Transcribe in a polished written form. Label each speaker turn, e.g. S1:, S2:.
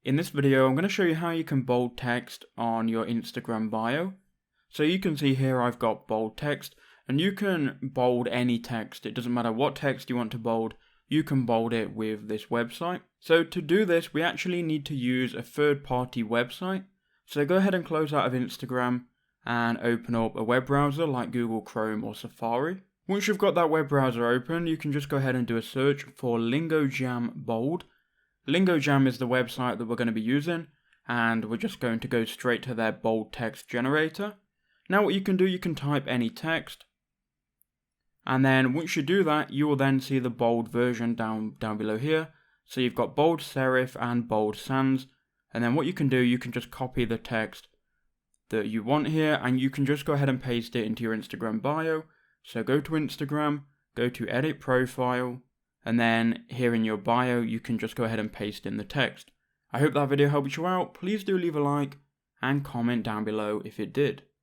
S1: In this video, I'm going to show you how you can bold text on your Instagram bio. So you can see here I've got bold text, and you can bold any text. It doesn't matter what text you want to bold, you can bold it with this website. So to do this, we actually need to use a third-party website. So go ahead and close out of Instagram and open up a web browser like Google Chrome or Safari. Once you've got that web browser open, you can just go ahead and do a search for LingoJam Bold. LingoJam is the website that we're going to be using, and we're just going to go straight to their bold text generator. Now what you can do, you can type any text, and then once you do that, you will then see the bold version down below here. So you've got bold serif and bold sans, and then what you can do, you can just copy the text that you want here, and you can just go ahead and paste it into your Instagram bio. So go to Instagram, go to edit profile, and then here in your bio, you can just go ahead and paste in the text. I hope that video helped you out. Please do leave a like and comment down below if it did.